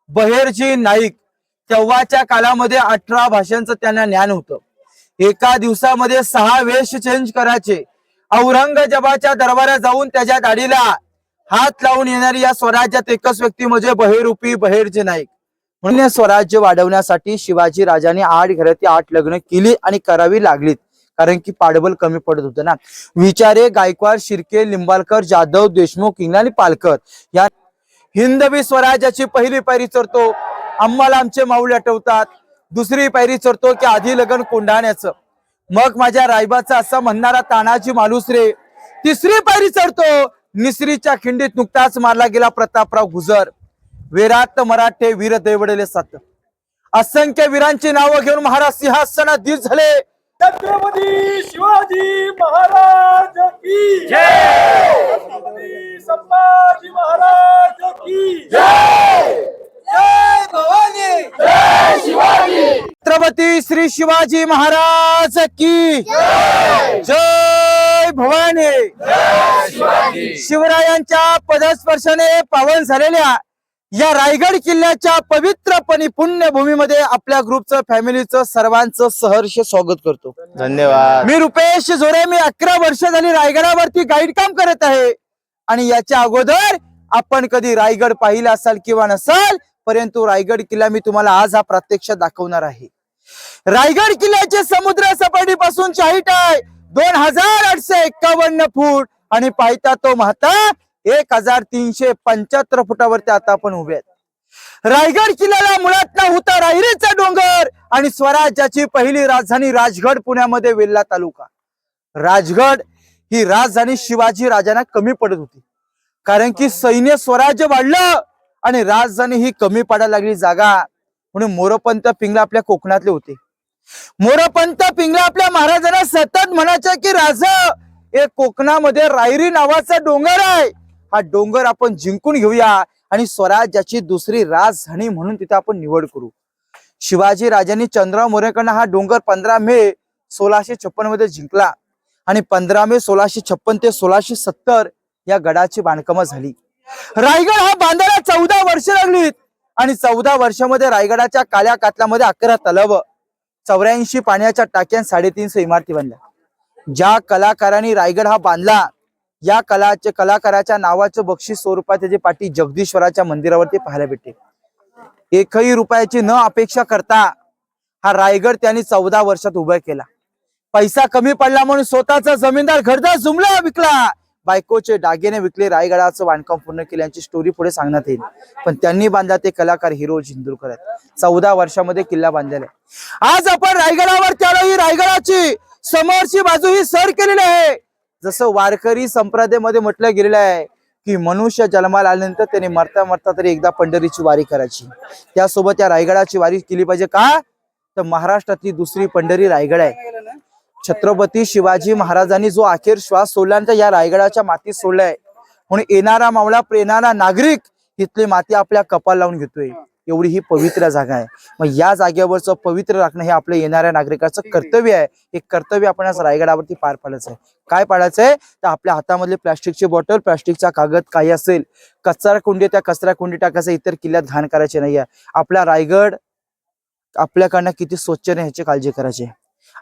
बहेरजी नाईक तेव्हाच्या काळामध्ये 18 भाषांचं त्यांना ज्ञान होतं। एका दिवसामध्ये 6 वेश चेंज करायचे। औरंगजेबाच्या दरबारात जाऊन त्याच्या दाढीला हात लावून येणारी या स्वराज्यात एकच व्यक्ती म्हणजे बहिरूपी बहेरजी नाईक। म्हणून स्वराज्य वाढवण्यासाठी शिवाजी राजांनी 8 घराती 8 लग्न केली आणि करावी लागलीत, कारण की पाडबल कमी पडत होतं ना। विचारे, गायकवाड, शिर्के, लिंबाळकर, जाधव, देशमुख, इंग्लंड, पालकर या हिंदवी स्वराज्याची पहिली पायरी चढतो। आम्हाला आमचे माऊल आठवतात। दुसरी पायरी चढतो की आधी लगन कोंढाण्याचं, मग माझ्या रायबाचा असं म्हणणारा तानाजी मालुसरे। तिसरी पायरी चढतो निसरीच्या खिंडीत नुकताच मारला गेला प्रतापराव गुजर। वीरात मराठे वीर देवडले 7। असंख्य वीरांची नावं घेऊन महाराज सिंहासनाधीश झाले। छत्रपती शिवाजी महाराज की जय। छत्रपती संभाजी महाराज की जय। जय भवानी, जय शिवाजी। छत्रपती श्री शिवाजी महाराज की जय। जय भवानी, जय शिवाजी। शिवरायांच्या पदस्पर्शाने पावन झालेल्या या रायगड किल्ल्याच्या पवित्रपणी पुण्यभूमीमध्ये आपल्या ग्रुपचं, फॅमिलीचं, सर्वांचं सहर्ष स्वागत करतो। धन्यवाद। मी रुपेश जोरे। मी 11 वर्ष झाली रायगडावरती गाईड काम करत आहे आणि याच्या अगोदर आपण कधी रायगड पाहिला असाल किंवा नसाल, परंतु रायगड किल्ला मी तुम्हाला आज हा प्रत्यक्ष दाखवणार आहे। रायगड किल्ल्याचे समुद्र सपाटीपासूनची हाईट आहे 2851 फूट आणि पायथा तो महता 1375 फुटावरती आता आपण उभे आहेत। रायगड किल्ल्याला मुळात ना होता रायरीचा डोंगर आणि स्वराज्याची पहिली राजधानी राजगड पुण्यामध्ये वेल्हा तालुका। राजगड ही राजधानी शिवाजी राजांना कमी पडत होती, कारण की सैन्य स्वराज्य वाढलं आणि राजधानी ही कमी पडायला लागली जागा। म्हणून मोरोपंत पिंगला आपल्या कोकणातले होते। मोरोपंत पिंगला आपल्या महाराजांना सतत म्हणायचे की राजा, एक कोकणामध्ये रायरी नावाचा डोंगर आहे, हा डोंगर आपण जिंकून घेऊया आणि स्वराज्याची दुसरी राजधानी म्हणून तिथे आपण निवड करू। शिवाजी राजांनी चंद्रराव मोरेकडनं हा डोंगर 15 मे 1656 मध्ये जिंकला आणि 15 मे 1656 ते 1670 या गडाची बांधकाम झाली। रायगड हा बांधायला 14 वर्ष लागलीत आणि 14 वर्षामध्ये रायगडाच्या काळ्या कातलामध्ये 11 तलाव, 84 पाण्याच्या टाक्या, 350 इमारती बांधल्या। ज्या कलाकारांनी रायगड हा बांधला, या कलाकाराच्या नावाचं बक्षीस स्वरूपात त्याची पाठी जगदीश्वराच्या मंदिरावरती पाहायला भेटते। 1ही रुपयाची न अपेक्षा करता हा रायगड त्यांनी 14 वर्षात उभा केला। पैसा कमी पडला म्हणून स्वतःचा जमीनदार घरदार जुमला विकला, बायकोचे दागिने विकले, रायगडाचं बांधकाम पूर्ण केल्याची स्टोरी पुढे सांगण्यात येईल। पण त्यांनी बांधला ते कलाकार हिरो जिंदूरकर आहेत। 14 वर्षामध्ये किल्ला बांधलेला आहे। आज आपण रायगडावर आलो। ही रायगडाची समोरची बाजू ही सर केलेली आहे। जसं वारकरी संप्रदायामध्ये म्हटलं गेलेलं आहे की मनुष्य जन्माला आल्यानंतर त्याने मरता मरता तरी एकदा पंढरीची वारी करायची, त्यासोबत या रायगडाची वारी केली पाहिजे। का तर महाराष्ट्रातली दुसरी पंढरी रायगड आहे। छत्रपती शिवाजी महाराजांनी जो अखेर श्वास सोडल्यानंतर या रायगडाच्या मातीत सोडलाय, म्हणून येणारा मावळा, येणारा नागरिक इथली माती आपल्या कपाल लावून घेतोय। एवढी ही पवित्र जागा आहे। मग या जागेवरचं पवित्र राखणं हे आपल्या येणाऱ्या नागरिकाचं कर्तव्य आहे। हे कर्तव्य आपण आज रायगडावरती पार पाडायचं आहे। काय पाडायचंय तर आपल्या हातामधले प्लास्टिकची बॉटल, प्लास्टिकचा कागद काही असेल, कचरा कुंडी, त्या कचरा कुंडी टाकायचं, इतर किल्ल्यात घाण करायची नाहीये। आपला रायगड आपल्याकडनं किती स्वच्छ नाही ह्याची काळजी करायची।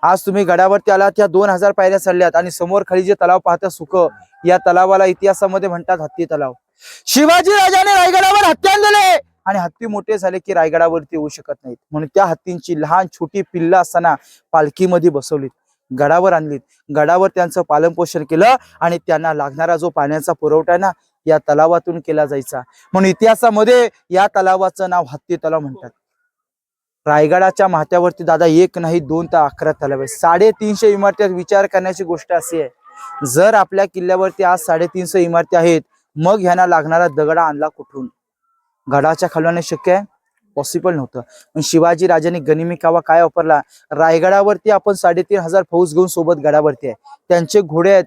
आज तुम्ही गडावरती आलात, त्या 2000 पायऱ्या चढल्यात आणि समोर खाली जे तलाव पाहता सुख, या तलावाला इतिहासामध्ये म्हणतात हत्ती तलाव। शिवाजी राजाने रायगडावर हत्ती आणलेले आणि हत्ती मोठे झाले की रायगडावरती येऊ शकत नाहीत, म्हणून त्या हत्तींची लहान छोटी पिल्ला असताना पालखीमध्ये बसवलीत, गडावर आणलीत, गडावर त्यांचं पालन पोषण केलं आणि त्यांना लागणारा जो पाण्याचा पुरवठा आहे ना, या तलावातून केला जायचा। म्हणून इतिहासामध्ये या तलावाचं नाव हत्ती तलाव म्हणतात। रायगडाच्या माथ्यावरती दादा 1 नाही 2 तर 11 तलाव आहे। 350 इमारती। विचार करण्याची गोष्ट अशी आहे, जर आपल्या किल्ल्यावरती आज 350 इमारती आहेत, मग ह्यांना लागणारा दगड आणला कुठून? गडाच्या खालून शक्य आहे? पॉसिबल नव्हतं। पण शिवाजी राजांनी गनिमी कावा काय वापरला? रायगडावरती आपण 3500 फौज घेऊन सोबत गडावरती आहे, त्यांचे घोडे आहेत।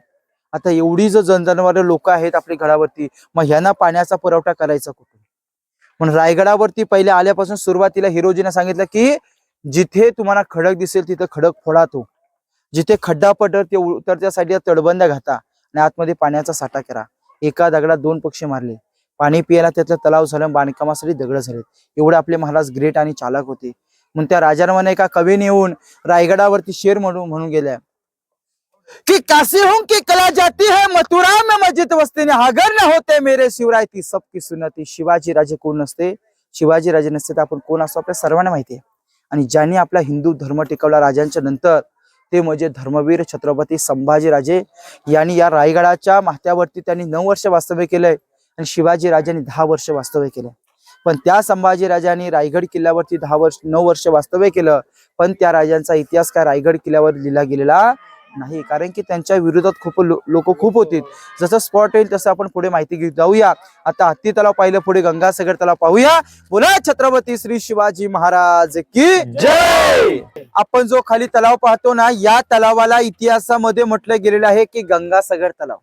आता एवढी जो जनजनवारे लोक आहेत आपल्या गडावरती, मग ह्यांना पाण्याचा पुरवठा करायचा कुठून? म्हणून रायगडावरती पहिले आल्यापासून सुरुवातीला हिरोजीने सांगितलं की जिथे तुम्हाला खडक दिसेल तिथे खडक फोडा, तो जिथे खड्डा पडर ते उतरत्या साईडला तडबंद्या घाता आणि आतमध्ये पाण्याचा साठा करा। एका दगडात 2 पक्षी मारले। पाणी पियाला त्यातलं तलाव झालं, बांधकामासाठी दगड झालेत. एवढे आपले महाराज ग्रेट आणि चालक होते. म्हणून त्या राजांना एका कवीने येऊन रायगडावरती शेर म्हणून गेल्या कि काशी हूं की कला जाती है, मथुरा में मस्जिद वस्ती ने हागर न होते मेरे शिवराय ती सबकी सुनती. शिवाजी राजे कोण नसते, शिवाजी राजे नसते तर आपण कोण असतो आपल्या सर्वांना माहिती आहे. आणि ज्यांनी आपला हिंदू धर्म टिकवला राजांच्या नंतर ते म्हणजे धर्मवीर छत्रपती संभाजी राजे यांनी. या रायगडाच्या माथ्यावरती त्यांनी 9 वर्ष वास्तव्य केलंय आणि शिवाजी राजांनी 10 वर्ष वास्तव्य केलंय. पण त्या संभाजी राजांनी रायगड किल्ल्यावरती 9 वर्ष वास्तव्य केलं, पण त्या राजांचा इतिहास काय रायगड किल्ल्यावर लिहिला गेलेला नाही. कारण की त्यांच्या विरोधात खूप लोक खूप होती. जसं स्पॉट येईल तसं आपण पुढे माहिती घेऊ जाऊया. आता हत्ती तलाव पाहिलं, पुढे गंगासागर तलाव पाहूया. बोला छत्रपती श्री शिवाजी महाराज की जय. आपण जो खाली तलाव पाहतो ना, या तलावाला इतिहासामध्ये म्हटलं गेलेलं आहे की गंगासागर तलाव.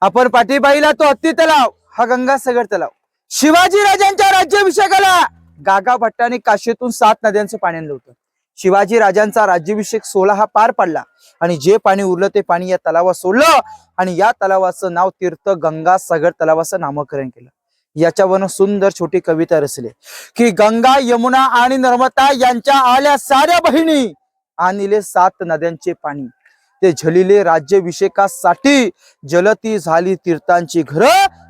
आपण पाठी पाहिला तो हत्ती तलाव, हा गंगासागर तलाव. शिवाजी राजांच्या राज्याभिषेकाला गागा भट्टाने काशीतून 7 नद्यांचं पाणी आणलं होतं. शिवाजी राजांचा राज्याभिषेक 16 हा पार पडला आणि जे पाणी उरलं ते पाणी या तलावात सोडलं आणि या तलावाचं नाव तीर्थ गंगासागर तलावाचं नामकरण केलं. याच्यावरून सुंदर छोटी कविता रचली की गंगा यमुना आणि नर्मदा यांच्या आल्या साऱ्या बहिणी आणले 7 नद्यांचे पाणी. ते झलिले राज्याभिषेकासाठी जलती झाली तीर्थांची घर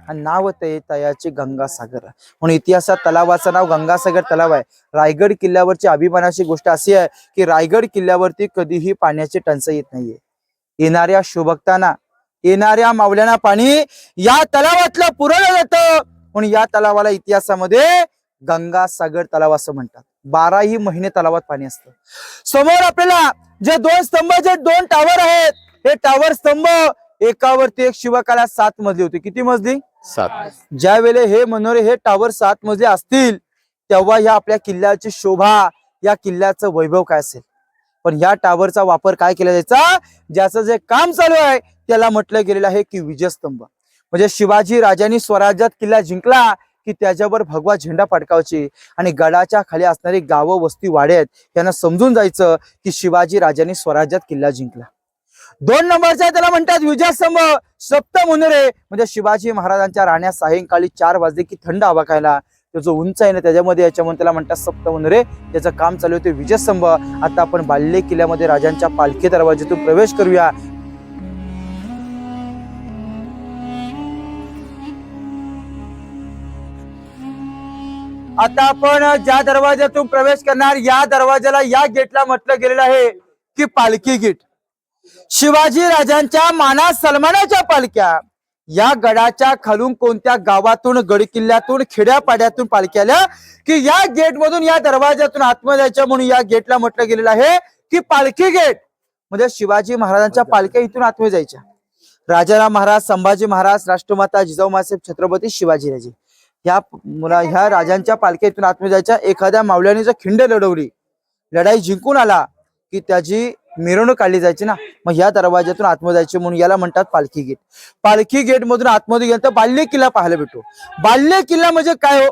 आणि नाव तयाचे गंगासागर. म्हणून इतिहासात तलावाचं नाव गंगासागर तलाव आहे. रायगड किल्ल्यावरची अभिमानाची गोष्ट अशी आहे की रायगड किल्ल्यावरती कधीही पाण्याची टंचाई येत नाहीये. येणाऱ्या शुभक्तांना, येणाऱ्या मावल्यांना पाणी या तलावातलं पुरवलं जातं. म्हणून या तलावाला इतिहासामध्ये गंगासागर तलाव असं म्हणतात. 12ही महिने तलावात पाणी असतं. समोर आपल्याला जे 2 स्तंभ, जे 2 टावर आहेत, हे टावर स्तंभ एकावरती एक शिवकाला 7 मजली होती. किती मजली? 7. ज्या वेळेला हे मनोरे हे टावर 7 मजले असतील तेव्हा या आपल्या किल्ल्याची शोभा, या किल्ल्याचं वैभव काय असेल. पण या टावरचा वापर काय केला जायचा, ज्याचं जे काम चालू आहे त्याला म्हटलं गेलेलं आहे की विजयस्तंभ. म्हणजे शिवाजी राजांनी स्वराज्यात किल्ला जिंकला की त्याच्यावर भगवा झेंडा फडकावची आणि गडाच्या खाली असणारी गावं वस्ती वाडे आहेत यांना समजून जायचं की शिवाजी राजांनी स्वराज्यात किल्ला जिंकला. 2 नंबरचा त्याला म्हणतात विजयस्तंभ. सप्तमुनुरे म्हणजे शिवाजी महाराजांच्या राण्यात सायंकाळी 4 वाजले की थंड हवा खायला तो जो उंच आहे ना त्याच्यामध्ये याच्यामध्ये त्याला म्हणतात सप्तमुनुरे. त्याचं काम चालू होते विजयस्तंभ. आता आपण बाल्ले किल्ल्यामध्ये राजांच्या पालखी दरवाज्यातून प्रवेश करूया. आता आपण ज्या दरवाज्यातून प्रवेश करणार या दरवाजाला, या गेटला म्हटलं गेलेलं आहे की पालखी गेट. शिवाजी राजांच्या माना सन्मानाच्या पालख्या या गडाच्या खालून कोणत्या गावातून, गड किल्ल्यातून, खेड्यापाड्यातून पालखी आल्या की या गेट मधून, या दरवाज्यातून आतमध्ये जायच्या. म्हणून या गेटला म्हटलं गेलेलं आहे की पालखी गेट. म्हणजे शिवाजी महाराजांच्या पालख्या इथून आतमध्ये जायच्या. राजाराम महाराज, संभाजी महाराज, राष्ट्रमाता जिजाऊमासाहेब छत्रपती शिवाजीराजे ह्या राजांच्या पालख्या इथून आतमध्ये जायच्या. एखाद्या मावल्याने जर खिंड लढवली, लढाई जिंकून आला की त्याची मिरवणूक काढली जायची ना, मग या दरवाज्यातून आतमध्ये जायचे. म्हणून याला म्हणतात पालखी गेट. पालखी गेट मधून आतमध्ये गेलं तर बाल्य किल्ला पाहायला भेटतो. बाल्य किल्ला म्हणजे काय हो,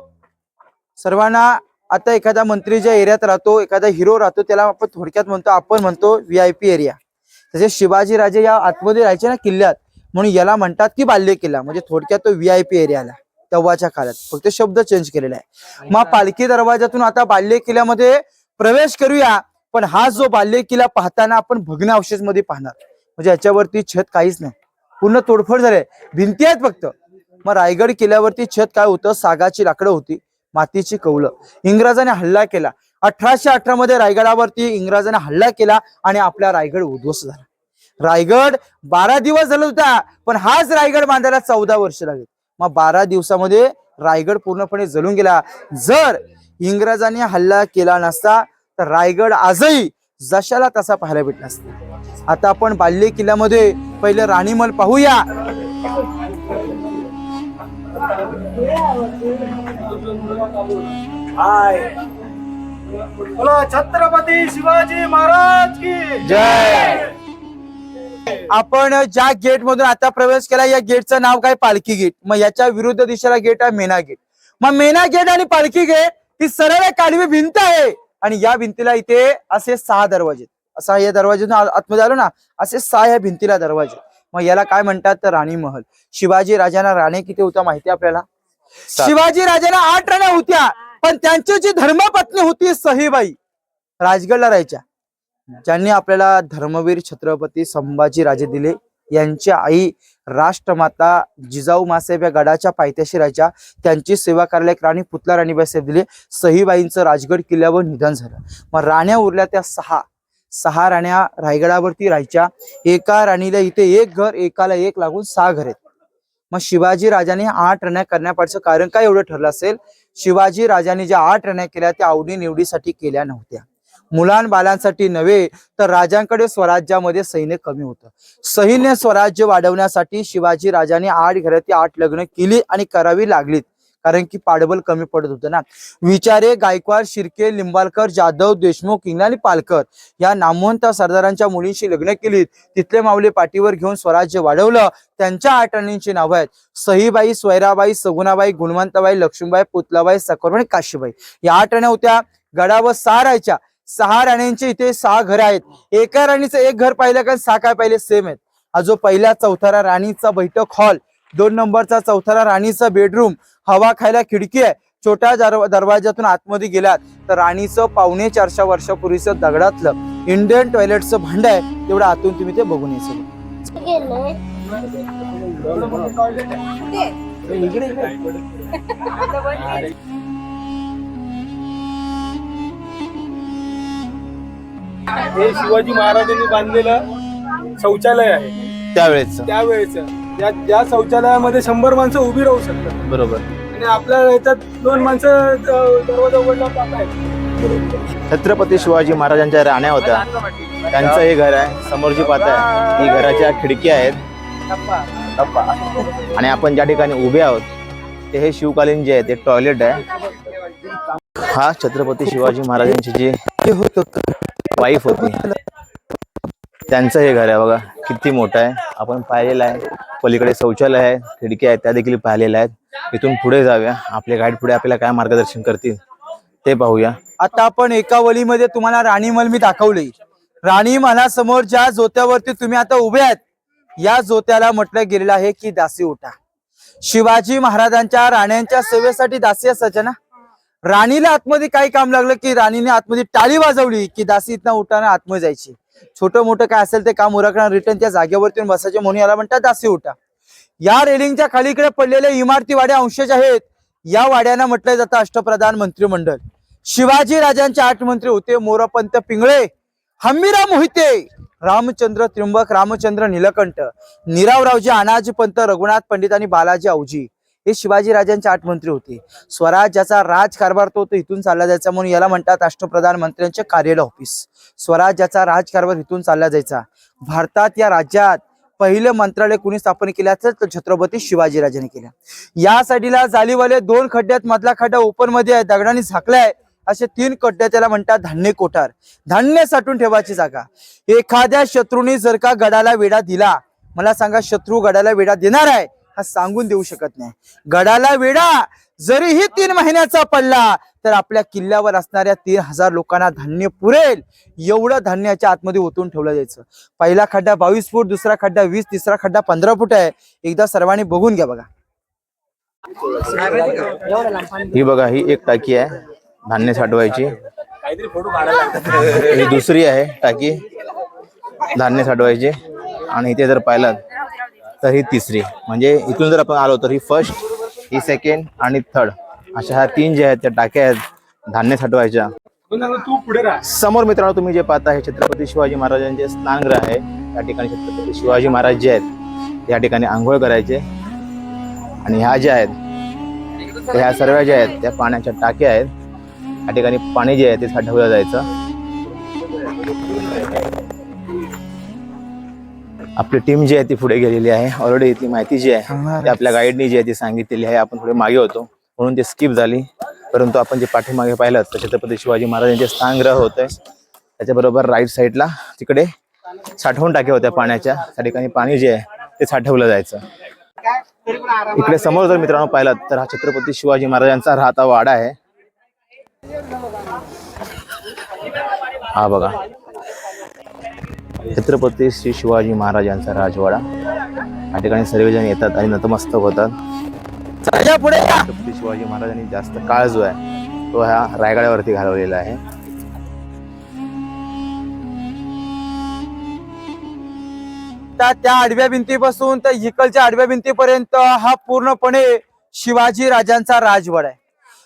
सर्वांना आता एखादा मंत्री ज्या एरियात राहतो, एखादा हिरो राहतो, त्याला आपण थोडक्यात म्हणतो VIP एरिया. तसे शिवाजी राजे या आतमध्ये राहायचे ना किल्ल्यात, म्हणून याला म्हणतात की बाल्य किल्ला. म्हणजे थोडक्यात तो VIP एरिया आला तेव्हाच्या काळात, फक्त शब्द चेंज केलेला आहे. मग पालखी दरवाजातून आता बाल्य किल्ल्यामध्ये प्रवेश करूया. पण हा जो बाल्य किल्ला पाहताना आपण भग्न अवशेष मध्ये पाहणार. म्हणजे याच्यावरती छत काहीच नाही, पूर्ण तोडफोड झाले, भिंती आहेत फक्त. मग रायगड किल्ल्यावरती छत काय होतं, सागाची लाकडं होती, मातीची कौलं. इंग्रजांनी हल्ला केला 1818 मध्ये रायगडावरती. इंग्रजांनी हल्ला केला आणि आपला रायगड उद्ध्वस्त झाला. रायगड 12 दिवस झाला होता, पण हाच रायगड बांधायला 14 वर्ष लागली. मग 12 दिवसामध्ये रायगड पूर्णपणे जळून गेला. जर इंग्रजांनी हल्ला केला नसता तर रायगड आजही जशाला तसा पाहायला भेटला असता. आता आपण बाल्य किल्ल्यामध्ये पहिले राणीमहल पाहूया. छत्रपती शिवाजी महाराज की जय. आपण ज्या गेट मधून आता प्रवेश केला या गेटचं नाव काय, पालखी गेट. मग याच्या विरुद्ध दिशेला गेट आहे मेना गेट. मग मेना गेट आणि पालखी गेट ही सरळ काढवी भिंत आहे आणि या भिंतीला इथे असे 6 दरवाजे. असा या दरवाजेतून आतमध्ये आलो ना, असे 6 या भिंतीला दरवाजे. मग याला काय म्हणतात तर राणी महल. शिवाजी राजांना राणी किती होत्या माहिती आपल्याला, शिवाजी राजांना 8 राण्या होत्या, पण त्यांची जी धर्मपत्नी होती सहीबाई राजगडला राहायच्या, ज्यांनी आपल्याला धर्मवीर छत्रपती संभाजी राजे दिले. यांची आई राष्ट्रमाता जिजाऊ मासाहेब या गडाच्या पायथ्याशी राहायच्या. त्यांची सेवा करायला एक राणी पुतला राणीबाई साहेब दिले. सहीबाईंचं राजगड किल्ल्यावर निधन झालं. मग राण्या उरल्या त्या 6 राण्या रायगडावरती राहायच्या. एका राणीला इथे एक घर, एकाला एक लागून 6 घर आहेत. मग शिवाजी राजांनी 8 राण्या करण्यापाठचं कारण काय एवढं ठरलं असेल? शिवाजी राजांनी ज्या 8 राण्या केल्या त्या आवडी निवडीसाठी केल्या नव्हत्या, मुलांबालांसाठी नव्हे, तर राजांकडे स्वराज्यामध्ये सैन्य कमी होतं. सैन्य स्वराज्य वाढवण्यासाठी शिवाजी राजांनी 8 घराती 8 लग्न केली आणि करावी लागलीत, कारण की पाडबल कमी पडत होतं ना. विचारे, गायकवाड, शिर्के, लिंबाळकर, जाधव, देशमुख, इंग्लंड आणि पालकर या नामवंत सरदारांच्या मुलींशी लग्न केलीत. तिथले माऊली पाठीवर घेऊन स्वराज्य वाढवलं. त्यांच्या 8 राणींची नावं आहेत सहीबाई, स्वैराबाई, सगुणाबाई, गुणवंतबाई, लक्ष्मीबाई, पुतलाबाई, सखरबाई, काशीबाई. या 8 राण्या होत्या. गडावर 6 राहायच्या. 6 राण्यांची इथे 6 घर आहेत. एका राणीचं एक घर पाहिलं का 6 काय पाहिले सेम आहेत. हा जो पहिल्या चौथारा राणीचा बैठक हॉल, 2 नंबरचा चौथारा राणीचा बेडरूम, हवा खायला खिडकी आहे. छोट्या दरवाजातून आतमध्ये गेलात तर राणीचं 450 वर्षापूर्वीचं दगडातलं इंडियन टॉयलेटचं भांड आहे. तेवढं आतून तुम्ही ते बघून यायचं. हे शिवाजी महाराजांनी बांधलेलं शौचालय आहे त्यावेळेच. ज्या शौचालयामध्ये 100 माणसं उभी राहू शकतात. बरोबर. आणि आपल्या याच्यात 2 माणसं दरवाजा उघडला जात. छत्रपती शिवाजी महाराजांच्या राण्या होत्या, त्यांचं हे घर आहे. समोर जी पाहताय ही घराच्या खिडकी आहेत. आणि आपण ज्या ठिकाणी उभे आहोत ते हे शिवकालीन जे आहे ते टॉयलेट आहे. हा छत्रपती शिवाजी महाराजांची जी वाईफ होती त्यांचं हे घर आहे. बघा किती मोठं आहे. आपण पाहिलेलं आहे. पलीकडे शौचालय आहे, खिडकी आहे, त्या देखील पाहिलेल्या आहेत. इथून पुढे जाऊया. आपले गाईड पुढे आपल्याला काय मार्गदर्शन करतील ते पाहूया. आता आपण एका वलीमध्ये तुम्हाला राणीमहल मी दाखवले. राणीमहालासमोर ज्या जोत्यावरती तुम्ही आता उभे आहात, या जोत्याला म्हटलं गेलेलं आहे की दासी ओटा. शिवाजी महाराजांच्या राण्यांच्या सेवेसाठी दासी असायच्या ना. राणीला आतमध्ये काही काम लागलं की राणीने आतमध्ये टाळी वाजवली की दासी इथनं उठाना आतमध्ये जायची. छोटं मोठं काय असेल ते काम उरकणार, रिटर्न त्या जागेवरती बसायचे, म्हणून याला म्हणतात दासी ओटा. या रेलिंगच्या खालीकडे पडलेल्या इमारती वाड्या अंशज आहेत. या वाड्यांना म्हटलं जातं अष्टप्रधान मंत्रिमंडळ. शिवाजी राजांचे 8 मंत्री होते. मोरपंत पिंगळे, हंबीराव मोहिते, रामचंद्र त्र्यंबक, रामचंद्र नीलकंठ, निरावरावजी, अनाजी पंत, रघुनाथ पंडित आणि बालाजी औजी हे शिवाजी राजांचे 8 मंत्री होते. स्वराज्याचा राजकारभार तो इथून चालला जायचा, म्हणून याला म्हणतात अष्टप्रधान मंत्र्यांचे कार्यालय ऑफिस. स्वराज्याचा राजकारभार इथून चालला जायचा. भारतात या राज्यात पहिलं मंत्रालय कुणी स्थापन केल्याचं तर छत्रपती शिवाजी राजांनी केलं. या साईडला जालीवाले 2 खड्ड्यात, मधला खड्डा ओपन मध्ये आहे, दगडाने झाकलाय. असे 3 खड्डे त्याला म्हणतात धान्य कोठार, धान्य साठवून ठेवायची जागा. एखाद्या शत्रूने जर का गडाला वेढा दिला, मला सांगा शत्रू गडाला वेढा देणार आहे हा सांगून देऊ शकत नाही. गडाला वेढा जरीही 3 महिन्याचा पडला तर आपल्या किल्ल्यावर असणाऱ्या 3000 लोकांना धान्य पुरेल एवढं धान्याच्या आतमध्ये ओतून ठेवलं जायचं. पहिला खड्डा 22 फूट, दुसरा खड्डा 20, तिसरा खड्डा 15 फूट आहे. एकदा सर्वांनी बघून घ्या. बघा ही बघा, ही एक टाकी आहे धान्य साठवायची. ही दुसरी आहे टाकी धान्य साठवायची. आणि इथे जर पाहिलं तर ही तिसरी. म्हणजे इथून जर आपण आलो तर ही फर्स्ट, ही सेकंड आणि थर्ड अशा ह्या 3 ज्या आहेत त्या टाक्या आहेत धान्य साठवायच्या. तू पुढे राहा. समोर मित्रांनो तुम्ही जे पाहता हे छत्रपती शिवाजी महाराजांचे स्नानगृह आहे. या ठिकाणी छत्रपती शिवाजी महाराज जे आहेत या ठिकाणी आंघोळ करायचे. आणि ह्या ज्या आहेत ह्या सर्व ज्या आहेत त्या पाण्याच्या टाक्या आहेत. या ठिकाणी पाणी जे आहे ते साठवलं जायचं. आपली टीम जी आहे ती पुढे गेलेली आहे. ऑलरेडी इथली माहिती जी आहे ती आपल्या गाईडनी जी आहे ती सांगितलेली आहे. आपण थोडे मागे होतो म्हणून ते स्किप झाली. परंतु आपण जे पाठीमागे पाहिलं तर छत्रपती शिवाजी महाराजांचे स्नानगृह होते. त्याच्याबरोबर राईट साईडला तिकडे साठवून टाक्या होत्या पाण्याच्या. त्या ठिकाणी पाणी जे आहे ते साठवलं जायचं. इकडे समोर जर मित्रांनो पाहिलं तर हा छत्रपती शिवाजी महाराजांचा राहता वाडा आहे. हा बघा छत्रपती श्री शिवाजी महाराजांचा राजवाडा. या ठिकाणी सर्वजण येतात आणि नतमस्तक होतात. या पुढे या. छत्रपती शिवाजी महाराजांनी जास्त काळ जो आहे तो ह्या रायगडावरती घालवलेला आहे. त्या आडव्या भिंतीपासून तर इकडच्या आडव्या भिंतीपर्यंत हा पूर्णपणे शिवाजी राजांचा राजवाडा आहे.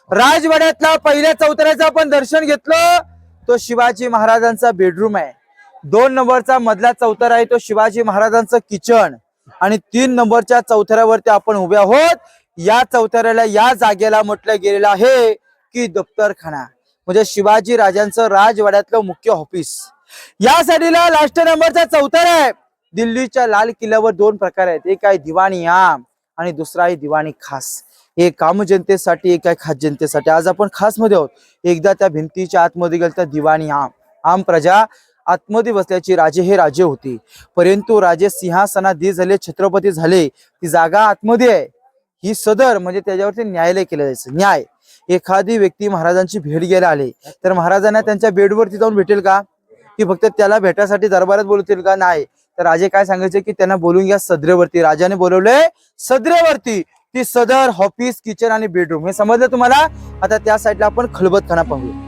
राजवाड्यातला पहिल्या चौथऱ्याचं आपण दर्शन घेतलं तो शिवाजी महाराजांचा बेडरूम आहे. 2 नंबरचा मधला चौथरा आहे तो शिवाजी महाराजांचं किचन आणि 3 नंबरच्या चौथऱ्यावरती आपण उभे आहोत. या चौथऱ्याला या जागेला म्हटलं गेलेलं आहे की दफ्तरखाना म्हणजे शिवाजी राजांचं राजवाड्यातलं मुख्य ऑफिस. या साडीला लास्ट नंबरचा चौथरा आहे. दिल्लीच्या लाल किल्ल्यावर 2 प्रकार आहेत. एक आहे दिवाणी आम आणि दुसरा आहे दिवाणी खास. एक काम जनतेसाठी एक आहे खास जनतेसाठी. आज आपण खास मध्ये आहोत. एकदा त्या भिंतीच्या आतमध्ये गेलं तर दिवाणी आम प्रजा आतमध्ये बसल्याची राजे हे राजे होते परंतु राजे सिंहासनाधीश झाले छत्रपती झाले. ती जागा आतमध्ये आहे. ही सदर म्हणजे त्याच्यावरती न्यायालय केलं जायचं. न्याय एखादी व्यक्ती महाराजांची भेट घ्यायला आले तर महाराजांना त्यांच्या बेडवरती जाऊन भेटेल का की फक्त त्याला भेटासाठी दरबारात बोलवतील का? नाही. तर राजे काय सांगायचे की त्यांना बोलून घ्या सदरेवरती. राजाने बोलवलंय सदरेवरती. ती सदर ऑफिस किचन आणि बेडरूम हे समजलं तुम्हाला. आता त्या साईडला आपण खलबतखाना पाहूया.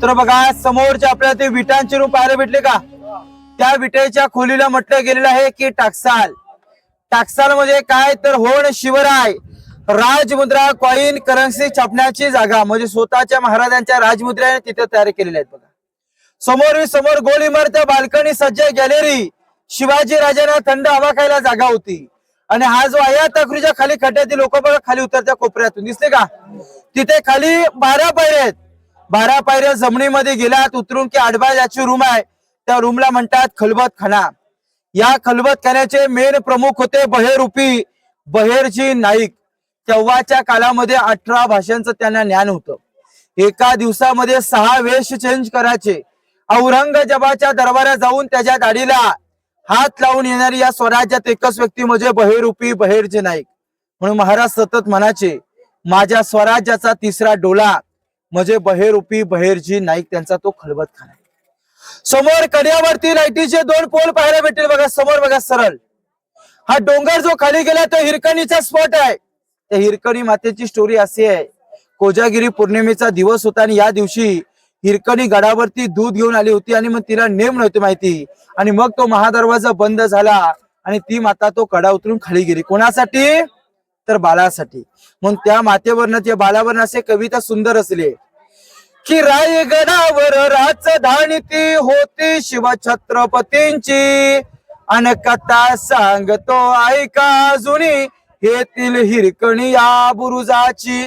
तर बघा समोरच्या आपल्याला ते विटांचे रूम पाहायला भेटले का? त्या विटेच्या खोलीला म्हटलं गेलेलं आहे की टाकसाल. टाकसाल म्हणजे काय तर होण शिवराय राजमुद्रा कॉइन करन्सी छापण्याची जागा म्हणजे स्वतःच्या महाराजांच्या राजमुद्रा तिथे तयार केलेल्या आहेत. बघा समोर गोल इमारत बाल्कनी सज्ज गॅलरी. शिवाजी राजांना थंड हवा खायला जागा होती. आणि हा जो आहे तकरीच्या खाली खड्ड्यातील लोक बघा खाली उतरत्या कोपऱ्यातून दिसते का? तिथे खाली 12 पायऱ्या आहेत. 12 पायऱ्या जमिनीमध्ये गेल्यात उतरून की आडवा ज्याची रूम आहे त्या रूमला म्हणतात खलबतखाना. या खलबतखान्याचे मेन प्रमुख होते बहेरूपी बहेरजी नाईक. तेव्हाच्या काळामध्ये 18 भाषांचं त्यांना ज्ञान होतं. एका दिवसामध्ये 6 वेश चेंज करायचे. औरंगजेबाच्या दरबारात जाऊन त्याच्या दाढीला हात लावून येणारी या स्वराज्यात एकच व्यक्ती म्हणजे बहेरूपी बहेरजी नाईक. म्हणून महाराज सतत म्हणायचे माझ्या स्वराज्याचा 3रा डोला म्हणजे बहेरूपी बहेरजी नाईक. त्यांचा तो खलबतखाना. समोर कड्यावरती लाईटीचे 2 पोल पाहायला भेटेल. बघा समोर बघा सरळ हा डोंगर जो खाली गेला तो हिरकणीचा स्पॉट आहे. त्या हिरकणी मातेची स्टोरी अशी आहे. कोजागिरी पौर्णिमेचा दिवस होता आणि या दिवशी हिरकणी गडावरती दूध घेऊन आली होती आणि मग तिला नेम नव्हती माहिती आणि मग तो महादरवाजा बंद झाला आणि ती माता तो कडा उतरून खाली गेली. कोणासाठी तर बाळासाठी. म्हणून त्या मातेवरनं त्या बाळावरनं असे कविता सुंदर असले की रायगडावर राजधानी ती होती शिवछत्रपतींची आणि कथा सांगतो ऐका जुनी येथील हिरकणी या बुरुजाची.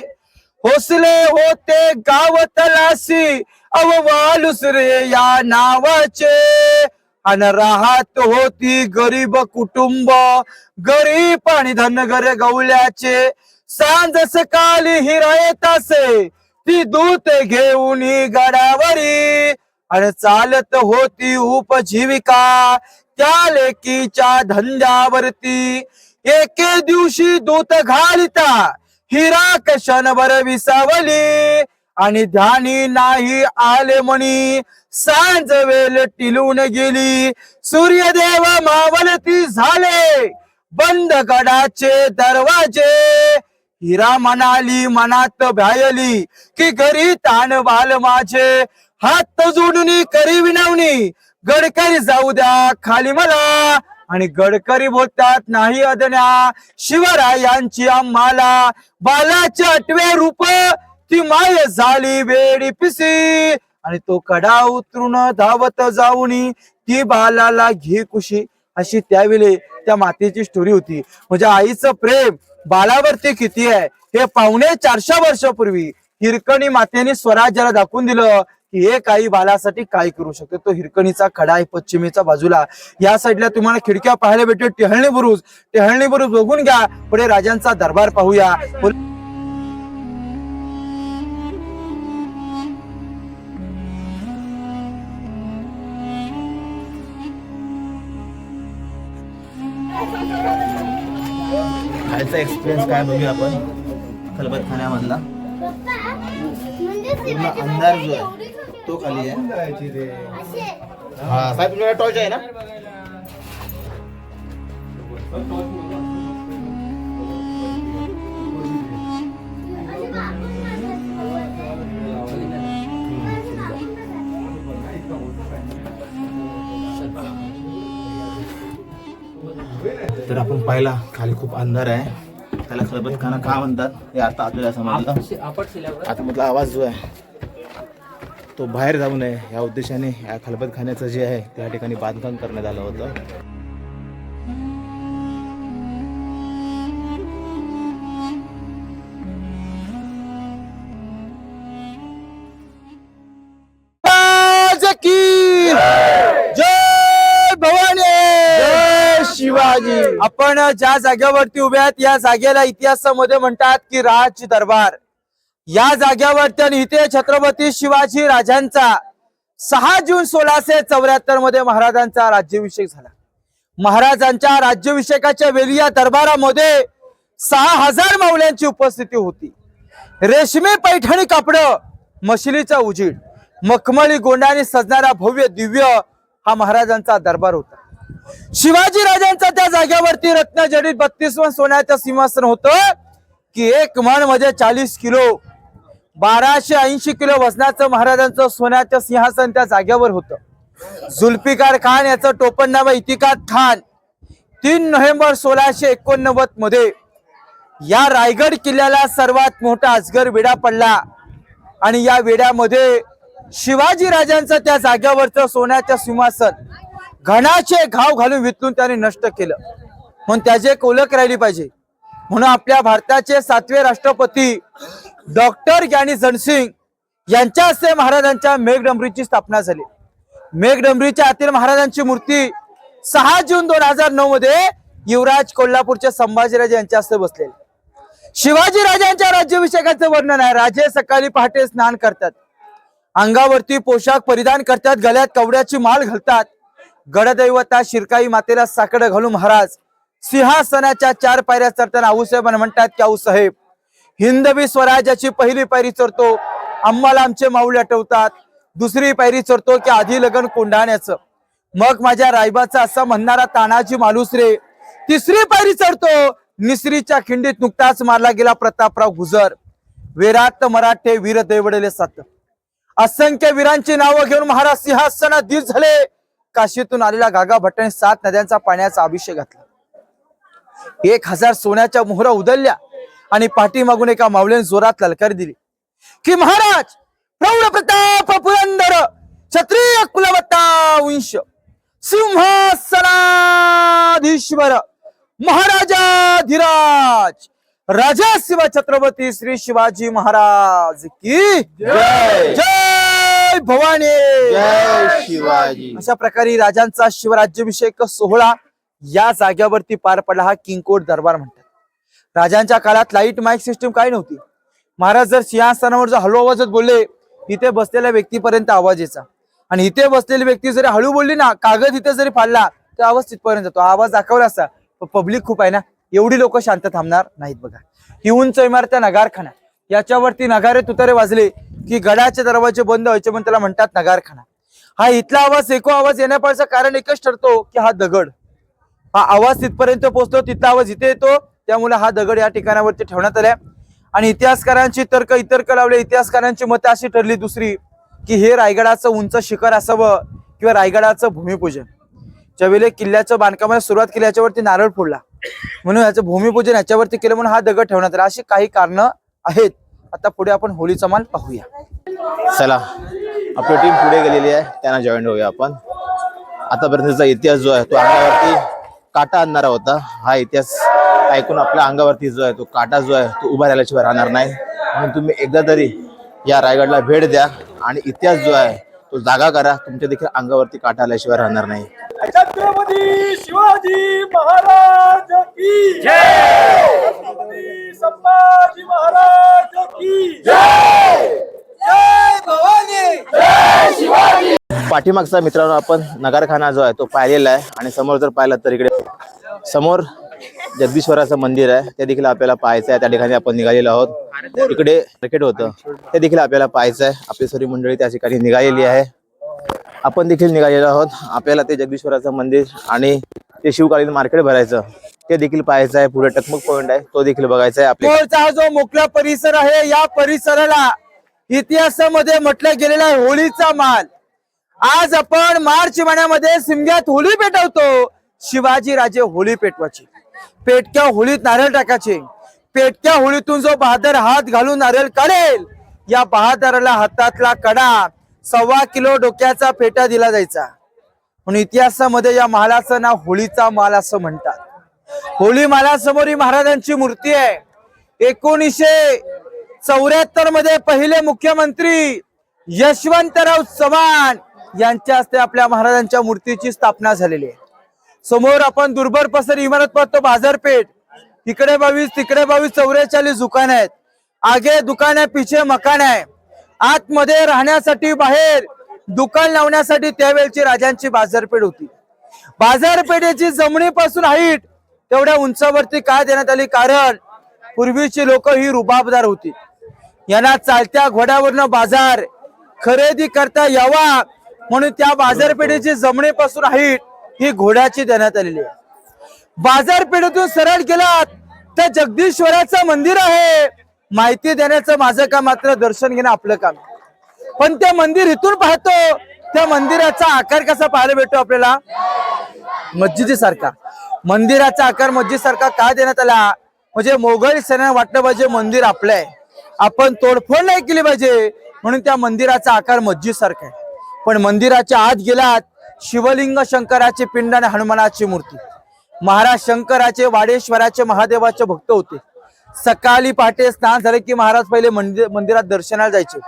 होसले होते गाव तलाशी अववालुसरे या नावाचे आणि राहत होती गरीब कुटुंब गरीब आणि धनगर गवल्याचे. सांज सकाळी हिरा येत असे ती दूत घेऊन गडावरी आणि चालत होती उपजीविका त्या लेकीच्या धंद्यावरती. एके दिवशी दूत घालिता हिरा क्षणभर विसावली आणि ध्यानी नाही आले म्हणी सांज वेल टिलून गेली. सूर्यदेव मावलती झाले बंद गडाचे दरवाजे. हिरा म्हणाली मनात भ्यायली की घरी ताण बाल माझे हात जोडून करी विनवणी गडकरी जाऊ द्या खाली मला. आणि गडकरी बोलतात नाही अदन्या शिवरायांची आम्हाला. बालाचे 8वे रूप ती माय झाली वेडी पिसी आणि तो कडा उतरून धावत जाऊनी ती बालाला घे कुशी. अशी त्यावेळी त्या मातेची स्टोरी होती. म्हणजे आईचं प्रेम बाळावरती किती आहे हे 450 वर्षापूर्वी हिरकणी मातेने स्वराज्याला दाखवून दिलं की एक आई बाळासाठी काय करू शकते. तो हिरकणीचा खडा आहे पश्चिमेच्या बाजूला. या साईडला तुम्हाला खिडक्या पाहायला भेटेल. टेहळणी बुरुज बघून घ्या. पुढे राजांचा दरबार पाहूया. खायचा एक्सपिरियन्स काय बघूया आपण खलबतखान्यामधला. पूर्ण अंधार जो आहे तो खाली आहे. हा साहेब तुमच्याकडे टॉर्च आहे ना? तर आपण पाहिला खाली खूप अंधार आहे. त्याला खलबतखाना का म्हणतात हे आता आपल्याला समजलं. आता म्हटलं आवाज जो आहे तो बाहेर जाऊ नये या उद्देशाने या खलबतखान्याचं जे आहे त्या ठिकाणी बांधकाम करण्यात आलं होतं. जय भवानी, जय शिवाजी. आपण ज्या जागेवरती उभे आहात या जागेला इतिहासामध्ये म्हणतात की राज दरबार. या जागेवरती आणि इथे छत्रपती शिवाजी राजांचा 6 जून 1674 मध्ये महाराजांचा राज्याभिषेक झाला. महाराजांच्या राज्याभिषेकाच्या वेळी या दरबारामध्ये 6000 मावल्यांची उपस्थिती होती. रेशमी पैठणी कापड, मशिलीचा उजीड, मखमली गोंडाने सजणारा भव्य दिव्य हा महाराजांचा दरबार होता. शिवाजी राजांचा त्या जागेवरती रत्नजडित 32 सोन्याचं सिंहासन होतं की एक मन मध्ये 40 किलो 1280 किलो वजनाचं महाराजांचं सोन्याचं सिंहासन त्या जागेवर होतं. जुल्फिकार खान याचं टोपणनाव इतिकाद खान 3 नोव्हेंबर 1689 मध्ये या रायगड किल्ल्याला सर्वात मोठा अजगर वेढा पडला आणि या वेड्यामध्ये शिवाजी राजांचं त्या जागेवरचं सोन्याचं सिंहासन घणाचे घाव घालून वितळून त्यांनी नष्ट केलं. म्हणून त्याची एक ओळख राहिली पाहिजे. म्हणून आपल्या भारताचे 7वे राष्ट्रपती डॉक्टर ज्ञानी जनसिंग यांच्या हस्ते महाराजांच्या मेघडंबरीची स्थापना झाली. मेघडंबरीच्या आतील महाराजांची मूर्ती 6 जून 2009 मध्ये युवराज कोल्हापूरचे संभाजीराजे यांच्या हस्ते बसलेली. शिवाजी राजांच्या राज्याभिषेकाचं वर्णन आहे. राजे सकाळी पहाटे स्नान करतात, अंगावरती पोशाख परिधान करतात, गळ्यात कवड्याची माळ घालतात, गडदैवता शिरकाई मातेला साकडं घालून महाराज सिंहासनाच्या 4 पायऱ्या चढताना आऊसाहेबांना म्हणतात की आऊसाहेब हिंदवी स्वराज्याची पहिली पायरी चढतो, आम्हाला आमचे माऊली आठवतात. दुसरी पायरी चढतो की आधी लगन कोंढाण्याचं, मग माझ्या रायबाचा असं म्हणणारा तानाजी मालुसरे. तिसरी पायरी चढतो निसरीच्या खिंडीत नुकताच मारला गेला प्रतापराव गुजर. वेरात मराठे वीर देवडले 7. असंख्य वीरांची नावं घेऊन महाराज सिंहासनात धीर झाले. काशीतून आलेला गागा भट्टाने 7 नद्यांचा पाण्याचा अभिषेक घातला. 1000 सोन्याच्या मोहरा उधळल्या आणि पाठीमागून एका मावळ्याने जोरात ललकारी दिली की महाराज प्रौढ प्रताप पुरंदर क्षत्रिय कुलवत्ता वंश सिंहासनाधीश्वर महाराजाधिराज राजा शिव छत्रपती श्री शिवाजी महाराज की जय. जय भवानी, जय शिवाजी. अशा प्रकारे राजांचा शिवराज्याभिषेक सोहळा या जागेवरती पार पडला. हा किंगकोट दरबार म्हणतात. राजांच्या काळात लाईट माईक सिस्टम काय नव्हती. महाराज जर सिंहासनावर जर हळू आवाजात बोलले इथे बसलेल्या व्यक्तीपर्यंत आवाज यायचा आणि इथे बसलेली व्यक्ती जरी हळू बोलली ना, कागद इथे जरी फाडला तर आवाज तिथपर्यंत जातो. आवाज दाखवला असता. पब्लिक खूप आहे ना, एवढी लोक शांत थांबणार नाहीत. बघा ही उंच इमारत नगारखाना, याच्यावरती नगारे तुतारे वाजले की गडाचे दरवाजे बंद व्हायचे म्हणून त्याला म्हणतात नगारखाना. हा इथला आवाज एको आवाज येण्यापासून कारण एकच ठरतो की हा दगड, हा आवाज तिथपर्यंत पोहोचतो, तिथला आवाज इथे येतो. त्यामुळे हा दगड या ठिकाणावरती ठेवण्यात आलाय. आणि इतिहासकारांची तर्क लावले. इतिहासकारांची मतं अशी ठरली दुसरी की हे रायगडाचं उंच शिखर असावं किंवा रायगडाचं भूमिपूजन. ज्यावेळी किल्ल्याच्या बांधकामाला सुरुवात केली याच्यावरती नारळ फोडला म्हणून याचं भूमिपूजन याच्यावरती केलं म्हणून हा दगड ठेवण्यात आला. अशी काही कारणं आहेत. आता पुढे आपण होळीचा मान पाहूया. चला आपली टीम पुढे गेलेली आहे, त्यांना जॉईन होऊया आपण. आतापर्यंतचा इतिहास जो आहे तो अंगावरती काटा आणणारा होता. हा इतिहास ऐकून आपल्या अंगावरती जो आहे तो काटा जो आहे तो उभा राहिल्याशिवाय राहणार नाही. म्हणून तुम्ही एकदा तरी या रायगडला भेट द्या आणि इतिहास जो आहे तो जागा करा. तुमच्या देखील अंगावरती काटा आल्याशिवाय राहणार नाही. छत्रपती शिवाजी महाराज की जय. छत्रपती संभाजी महाराज की जय. जय भवानी, जय शिवाजी. पाठीमागचा मित्रांनो आपण नगारखाना जो आहे तो पाहिलेला आहे आणि समोर जर पाहिलं तर इकडे समोर जगदीश्वराचं मंदिर आहे ते देखील आपल्याला पाहायचं आहे. त्या ठिकाणी आपण निघालेलो आहोत. इकडे मार्केट होतं ते देखील आपल्याला पाहायचं आहे. आपली सर्व मंडळी त्या ठिकाणी निघालेली आहे. आपण देखील निघालेलो आहोत. आपल्याला ते जगदीश्वराचं मंदिर आणि ते शिवकालीन मार्केट भरायचं ते देखील पाहायचं आहे. पुढे टकमक पॉइंट आहे तो देखील बघायचा आहे. आपल्या हा जो मोकळा परिसर आहे या परिसराला इतिहासामध्ये म्हटलं गेलेला आहे होळीचा मान. आज आपण मार्च महिन्यामध्ये सिमग्यात होळी पेटवतो. शिवाजी राजे होळी पेटवायचे, पेटक्या होळीत नारळ टाकायचे. पेटक्या होळीतून जो बहादर हात घालून नारळ काढेल या बहादराला हातातला कडा 1.25 किलो डोक्याचा फेटा दिला जायचा. म्हणून इतिहासामध्ये या महालाचं नाव होळीचा माल असं म्हणतात. होळी मालासमोर ही महाराजांची मूर्ती आहे. 1974 मध्ये पहिले मुख्यमंत्री यशवंतराव चव्हाण यांच्या हस्ते आपल्या महाराजांच्या मूर्तीची स्थापना झालेली आहे. समोर आपण दुर्भर पसरी इमारत पाहतो बाजारपेठ. इकडे 22 तिकडे 22 44 दुकान आहेत. आगे दुकान आहे, पिछे मकान आहे. आतमध्ये राहण्यासाठी बाहेर दुकान लावण्यासाठी त्यावेळची राजांची बाजारपेठ होती. बाजारपेठेची जमिनीपासून हाईट तेवढ्या उंचावरती काय देण्यात आली, कारण पूर्वीची लोक ही रुबाबदार होती. यांना चालत्या घोड्यावरनं बाजार खरेदी करता यावा म्हणून त्या बाजारपेठेची जमिनीपासून हाईट ही घोड्याची देण्यात आलेली आहे. बाजारपेठेतून सरळ गेलात तर जगदीश्वराचं मंदिर आहे. माहिती देण्याचं माझं काम, मात्र दर्शन घेणं आपलं काम. पण ते मंदिर इथून पाहतो त्या मंदिराचा आकार कसा पाहायला भेटतो आपल्याला, मस्जिदीसारखा. मंदिराचा आकार मस्जिदीसारखा का देण्यात आला, म्हणजे मोगल सैन्याला वाटलं पाहिजे मंदिर आपलं आहे, आपण तोडफोड नाही केली पाहिजे, म्हणून त्या मंदिराचा आकार मस्जिद सारखा आहे. पण मंदिराच्या आत गेलात शिवलिंग, शंकराची पिंड आणि हनुमानाची मूर्ती. महाराज शंकराचे, वाडेश्वराचे, महादेवाचे भक्त होते. सकाळी पहाटे स्नान झाले की महाराज पहिले मंदिरात दर्शनाला जायचे.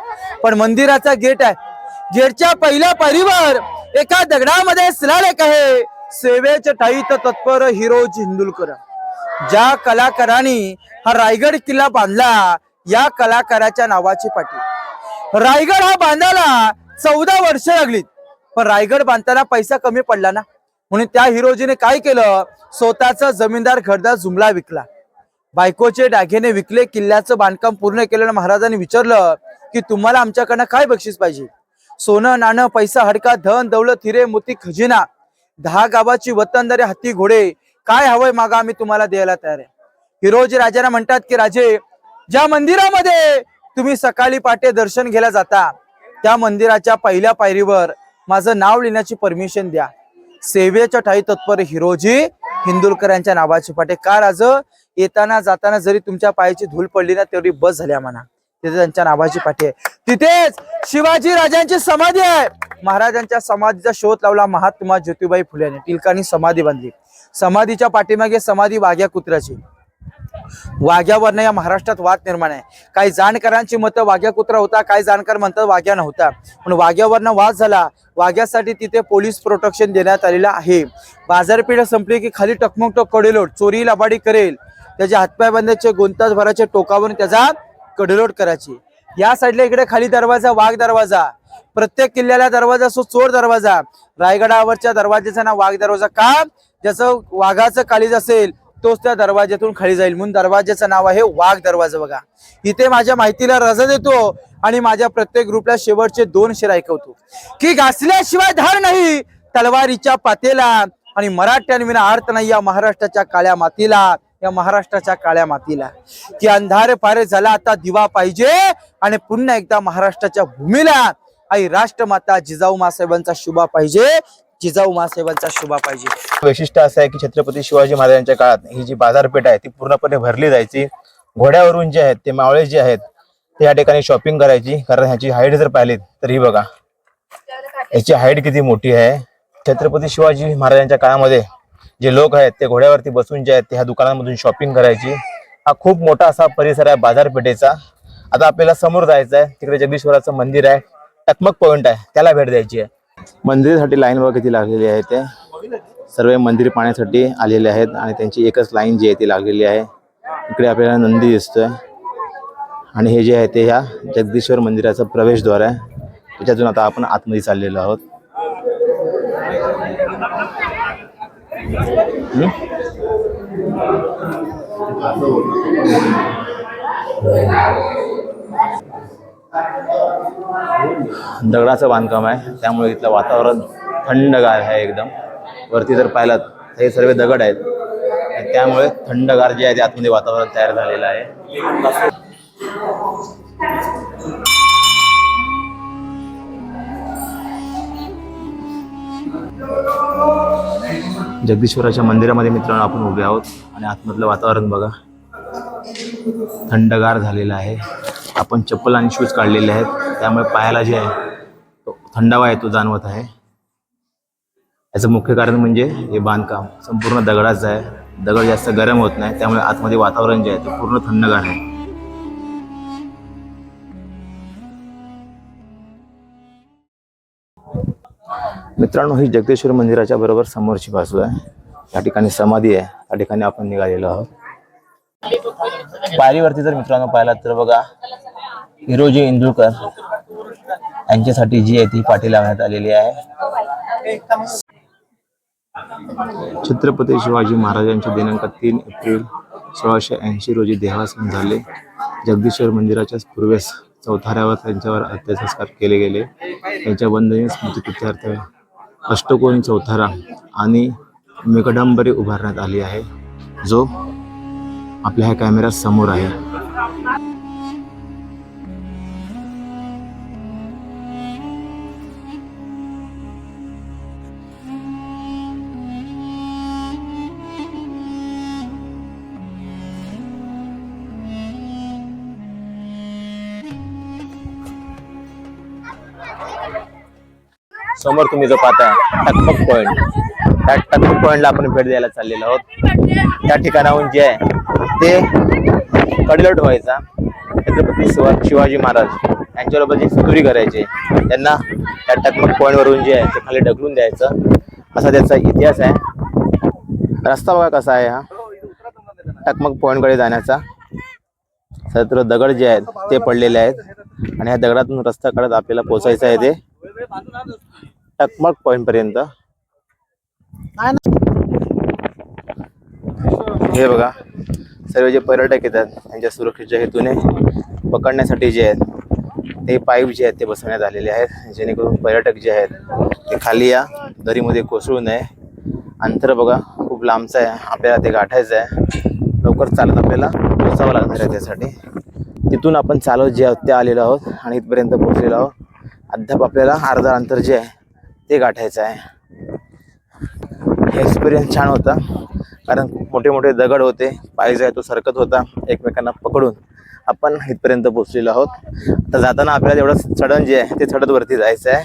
पण मंदिराचा गेट आहे, गेटच्या पहिल्या पायरीवर एका दगडामध्ये शिलालेख आहे, सेवेचे ठाईत तत्पर हिरोजी हिंदुलकर. ज्या कलाकारांनी हा रायगड किल्ला बांधला या कलाकाराच्या नावाची पाटी. रायगड हा बांधायला 14 वर्ष लागली. पण रायगड बांधताना पैसा कमी पडला ना, म्हणून त्या हिरोजीने काय केलं, स्वतःचा जमीनदार घरदार जुमला विकला, बायकोचे दागिने विकले, किल्ल्याचं बांधकाम पूर्ण केलं. महाराजांनी विचारलं की तुम्हाला आमच्याकडनं काय बक्षीस पाहिजे. सोनं नाणं पैसा हडका धन दौलत हिरे मोती खजिना 10 गावाची वतनदारी हत्ती घोडे काय हवंय मागा, आम्ही तुम्हाला द्यायला तयार आहे. हिरोजी राजांना म्हणतात की राजे, ज्या मंदिरामध्ये तुम्ही सकाळी पहाटे दर्शन घ्यायला जाता त्या मंदिराच्या पहिल्या पायरीवर माझं नाव लिहिण्याची परमिशन द्या. सेवेच्या ठाई तत्पर हिरोजी हिंदुलकर यांच्या नावाची पाटे. का राज, येताना जाताना जरी तुमच्या पायाची धूल पडली ना तेवढी बस झाल्या म्हणा. तिथे त्यांच्या नावाची पाठी आहे. तिथेच शिवाजी राजांची समाधी आहे. महाराजांच्या समाधीचा शोध लावला महात्मा ज्योतिबाई फुलेने. टिळकांनी समाधी बांधली. समाधीच्या पाठीमागे समाधी वाघ्या कुत्र्याची. वाघ्यावरनं या महाराष्ट्रात वाद निर्माण आहे. काही जाणकारांची मतं वाघ्या कुत्रा होता, काही जाणकार म्हणतात वाघ्या नव्हता. पण वाघ्यावरनं वाद झाला. वाघ्यासाठी तिथे पोलीस प्रोटेक्शन देण्यात आलेलं आहे. बाजारपेठ संपली की खाली टकमक कडेलोट, चोरी लबाडी करेल, त्याचे हातपाय बांधायचे, गोंतास भराचे, टोकावरून त्याचा कडेलोट करायची. या साईडला इकडे खाली दरवाजा, वाघ दरवाजा. प्रत्येक किल्ल्याला दरवाजा असो, चोर दरवाजा. रायगडावरच्या दरवाजाचं नाव वाघ दरवाजा का, ज्याचं वाघाचं काळीज असेल तोच त्या दरवाज्यातून खाली जाईल, म्हणून दरवाजाचं नाव आहे वाघ दरवाजा. बघा इथे माझ्या माहितीला रजा देतो आणि माझ्या प्रत्येक ग्रुपला शेवटचे 2 शेर ऐकवतो की घासल्याशिवाय धार नाही तलवारीच्या पातेला, आणि मराठ्यांविना अर्थ नाही या महाराष्ट्राच्या काळ्या मातीला, या महाराष्ट्राच्या काळ्या मातीला. की अंधार पारे झाला आता दिवा पाहिजे, आणि पुन्हा एकदा महाराष्ट्राच्या भूमीला आई राष्ट्रमाता जिजाऊ मासाहेबांचा शुभा पाहिजे, जिजाऊ मासाहेबांचा शुभा पाहिजे. वैशिष्ट्य असं आहे की छत्रपती शिवाजी महाराजांच्या काळात ही जी बाजारपेठ आहे ती पूर्णपणे भरली जायची. घोड्यावरून जे आहेत ते मावळे जे आहेत ते या ठिकाणी शॉपिंग करायची. कारण ह्याची हाईट जर पाहिली तर ही बघा, याची हाईट किती मोठी आहे. छत्रपती शिवाजी महाराजांच्या काळामध्ये जे लोक आहेत ते घोड्यावरती बसून जे आहेत ते ह्या दुकानांमधून शॉपिंग करायची. हा खूप मोठा असा परिसर आहे बाजारपेठेचा. आता आपल्याला समोर जायचं आहे, तिकडे जगदीश्वराचं मंदिर आहे, टकमक पॉइंट आहे, त्याला भेट द्यायची आहे. मंदिरासाठी लाईन बघा किती लागलेली आहे. ते सर्व मंदिर पाहण्यासाठी आलेले आहेत आणि त्यांची एकच लाईन जी आहे ती लागलेली आहे. इकडे आपल्याला नंदी दिसतोय आणि हे जे आहे ते ह्या जगदीश्वर मंदिराचं प्रवेशद्वार आहे. त्याच्यातून आता आपण आतमध्ये चाललेलो आहोत. दगडाचं बांधकाम आहे, त्यामुळे इथलं वातावरण थंडगार आहे एकदम. वरती जर पाहिलात तर हे सर्व दगड आहेत आणि त्यामुळे थंडगार जे आहे ते आतमध्ये वातावरण तयार झालेलं आहे. जगदीश्वराच्या मंदिरामध्ये मित्रांनो आपण उभे आहोत आणि आतमधलं वातावरण बघा, थंडगार झालेलं आहे. आपण चप्पल आणि शूज काढलेले आहेत, त्यामुळे पायाला जे आहे तो थंडावा आहे तो जाणवत आहे. याचं मुख्य कारण म्हणजे हे बांधकाम संपूर्ण दगडाचं आहे. दगड जास्त गरम होत नाही, त्यामुळे आतमध्ये वातावरण जे आहे ते पूर्ण थंडगार आहे. मित्रांनो, ही जगदीश्वर मंदिराच्या बरोबर समोरची बाजू आहे. या ठिकाणी समाधी आहे, त्या ठिकाणी आपण निघालेलो आहोत. पायरीवरती जर मित्रांनो पाहिलात तर बघा, हिरोजी इंदुरकर यांच्यासाठी जी आहे ती पाटी लावण्यात आलेली आहे. छत्रपती शिवाजी महाराजांचे दिनांक 3 एप्रिल 1680 रोजी देहावसान झाले. जगदीश्वर मंदिराच्या पूर्वेस चौथाऱ्यावर त्यांच्यावर अंत्यसंस्कार केले गेले. त्यांच्या वंदनीय स्मृतिप्रित्यर्थ अष्टकोनी चौथारा आणि मेघडंबरी उभारण्यात आली आहे, जो आपल्या ह्या कॅमेरा समोर आहे. समोर तुम्ही जो पाहताय टकमक पॉइंट, त्या टकमक पॉइंटला आपण भेट द्यायला चाललेलो आहोत. त्या ठिकाणाहून जे आहे ते कडलोट व्हायचा. छत्रपती शिवाजी महाराज यांच्याबरोबर जे फितुरी करायचे त्यांना त्या टकमक पॉइंट वरून जे आहे ते खाली ढकलून द्यायचं, असा त्याचा इतिहास आहे. रस्ता बघा कसा आहे हा टकमक पॉइंट कडे जाण्याचा. सर्व दगड जे आहेत ते पडलेले आहेत आणि ह्या दगडातून रस्ता काढत आपल्याला पोहोचायचं आहे ते टकमक पॉइंट पर्यंत. हे बघा, सर्व जे पर्यटक येतात त्यांच्या सुरक्षेच्या हेतूने पकडण्यासाठी जे आहेत ते पाईप जे आहेत ते बसवण्यात आलेले आहेत, जेणेकरून पर्यटक जे आहेत ते खाली या दरीमध्ये कोसळू नये. अंतर बघा खूप लांबचं आहे, आपल्याला ते गाठायचं आहे. लवकर चालत आपल्याला पोहोचावं लागणार आहे. त्यासाठी तिथून आपण चालत जे आहोत ते आलेलो आहोत आणि इथपर्यंत पोहोचलेलो आहोत. अद्याप आपल्याला अर्धा अंतर जे आहे ते गाठायचं आहे. हे एक्सपिरियन्स छान होता, कारण खूप मोठे मोठे दगड होते, पाय जो आहे तो सरकत होता. एकमेकांना पकडून आपण इथपर्यंत पोहोचलेलो आहोत. आता जाताना आपल्याला एवढं चढण जे आहे ते चढत वरती जायचं आहे,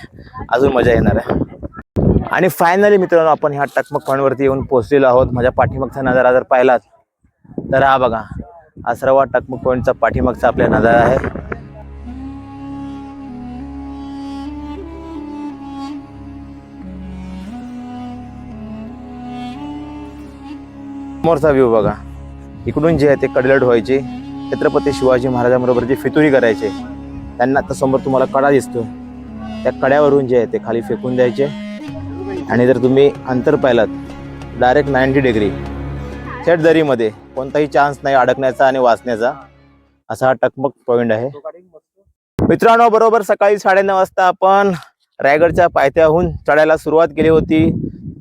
अजून मजा येणार आहे. आणि फायनली मित्रांनो आपण ह्या टकमक पॉईंटवरती येऊन पोहोचलेलो आहोत. माझ्या पाठीमागचा नजारा जर पाहिलात तर हा बघा, हा सर्व टकमक पॉईंटचा पाठीमागचा आपला नजारा आहे. समोरचा व्ह्यू बघा, इकडून जे आहे ते कडलट व्हायचे. छत्रपती शिवाजी महाराजांबरोबर जे फितुरी करायचे त्यांना आता समोर तुम्हाला कडा दिसतो, त्या कड्यावरून जे आहे ते खाली फेकून द्यायचे. आणि जर तुम्ही अंतर पाहिलात डायरेक्ट 90 डिग्री थेट दरीमध्ये, कोणताही चान्स नाही अडकण्याचा आणि वाचण्याचा, असा हा टकमक पॉइंट आहे. मित्रांनो, बरोबर सकाळी 9:30 वाजता आपण रायगडच्या पायथ्याहून चढायला सुरुवात केली होती.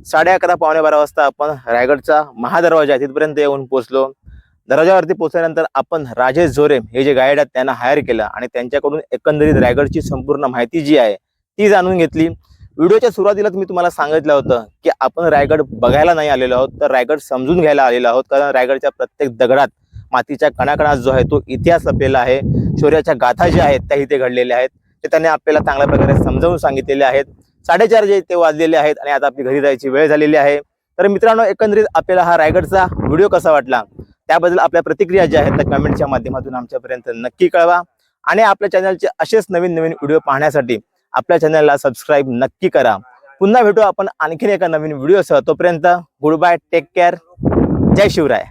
11:30 पावणे 12 वाजता आपण रायगडचा महादरवाजा आहे तिथपर्यंत येऊन पोहोचलो. दरवाजावरती पोहोचल्यानंतर आपण राजेश झोरे हे जे गाईड आहेत त्यांना हायर केलं आणि त्यांच्याकडून एकंदरीत रायगडची संपूर्ण माहिती जी आहे ती जाणून घेतली. व्हिडिओच्या सुरुवातीलाच मी तुम्हाला सांगितलं होतं की आपण रायगड बघायला नाही आलेलो आहोत, तर रायगड समजून घ्यायला आलेलो आहोत. कारण रायगडच्या प्रत्येक दगडात मातीच्या कणाकणात जो आहे तो इतिहास लपलेला आहे. शौर्याच्या गाथा ज्या आहेत त्या इथे घडलेल्या आहेत, ते त्यांनी आपल्याला चांगल्या प्रकारे समजावून सांगितलेले आहेत. 4:30 जे ते वाजलेले आहेत आणि आता आपली घरी जायची वेळ झालेली आहे. तर मित्रांनो, एकंदरीत आपल्याला हा रायगडचा व्हिडिओ कसा वाटला त्याबद्दल आपल्या प्रतिक्रिया ज्या आहेत त्या कमेंटच्या माध्यमातून आमच्यापर्यंत नक्की कळवा. आणि आपल्या चॅनलचे असेच नवीन नवीन व्हिडिओ पाहण्यासाठी आपल्या चॅनलला सबस्क्राईब नक्की करा. पुन्हा भेटू आपण आणखीन एका नवीन व्हिडिओसह. तोपर्यंत गुड बाय, टेक केअर, जय शिवराय.